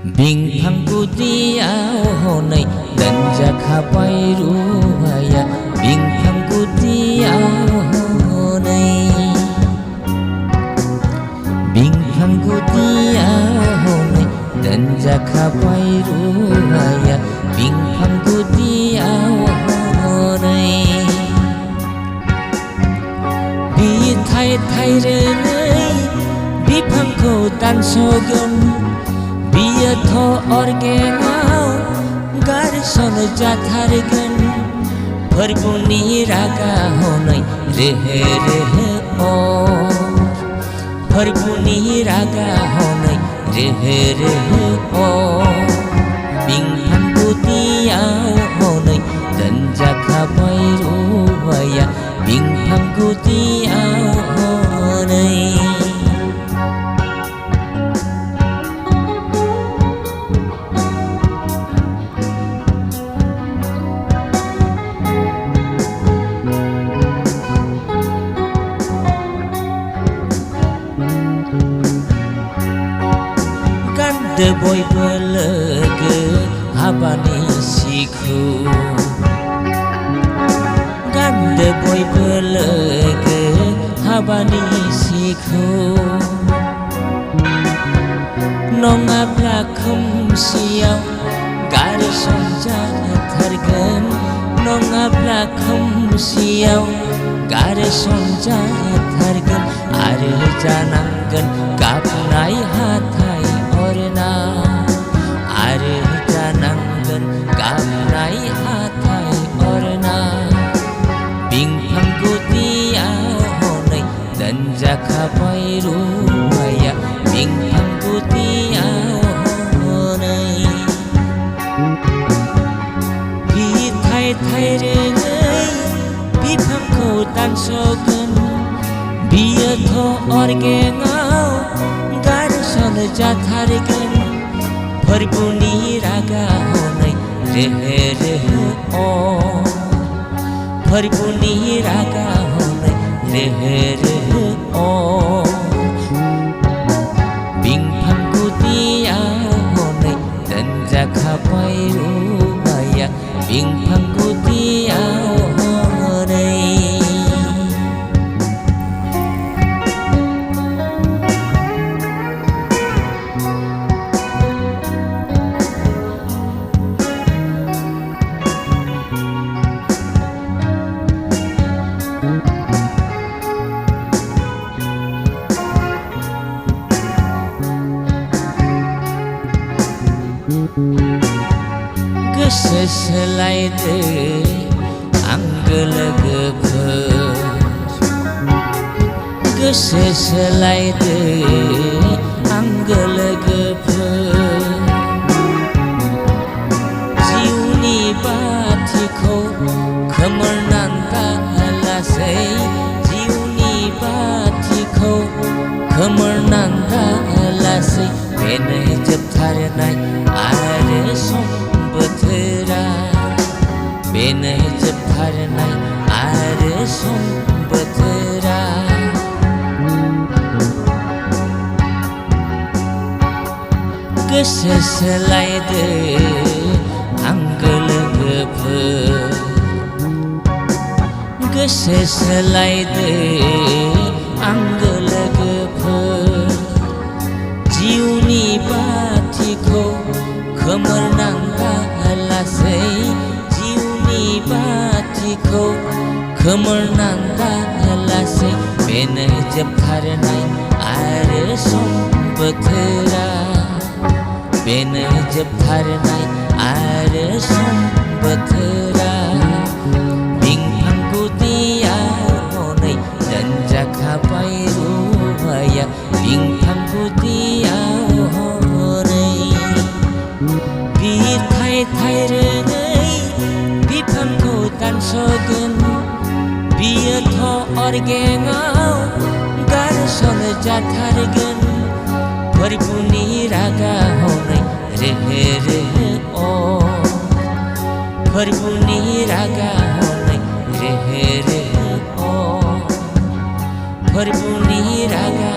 Bingphang kutiao honai danja khapai ruhaya bingphang kutiao honai bingphang kutiao honai danja khapai ruhaya bingphang kutiao honai bi thai thai renai bifang ko tan sogan biya tho orgengao gar son jathargan pharbuni raga honai rehe rehe o pharbuni raga honai rehe rehe o bingphang kutiao honai danja khapai ruhaya bingphang kutiao honai de boy belega habani sikhu gande boy belega habani sikhu nonga plakhum siaw gar sonja thargan nonga plakhum siaw gar sonja thargan ar janangan kapnai hathai orna ar janangan kapnai hathai orna bingphang kutiao honai danja khapai ruhaya bingphang kutiao honai bi thai thai rengai bifang ko tan sogan biya tho orgengao gar son jathargan pharbuni raga honai rehe rehe o pharbuni raga honai rehe rehe o bingphang kutiao honai danja khapai ruhaya bingphang kutiao honai गोसो सोलायदो आंगो लोगोफोर गोसो सोलायदो आंगो लोगोफोर जिउनि बाथिखौ खोमोरनानै लासै जिउनि बाथिखौ खोमोरनानै लासै बेनो जोबथारनाय आरो सम बोथोरा बेनो जोबथारनाय आरो सम बोथोरा गोसो सोलायदो आंगो लोगोफोर गोसो सोलायदो आंगो लोगोफोर जिउनि बाथिखौ खोमोरनानै लासै जिउनि बाथिखौ खोमोरनानै लासै बेनो जोबथारनाय आरो सम बोथोरा बेनो जोबथारनाय आरो सम बोथोरा बिंफां गुदियाव हनै दनजा खाबाय रुहाया बिंफां गुदियाव हनै बिर थाय थाय रोङै बिफांखौ दानस'गोन बियो थ' अरगेङाव गारसन जाथारगोन फोरबुनि रागा हनै रेहे रेहे अ फोरबुनि रागा हनै रेहे रेहे अ फोरबुनि रागा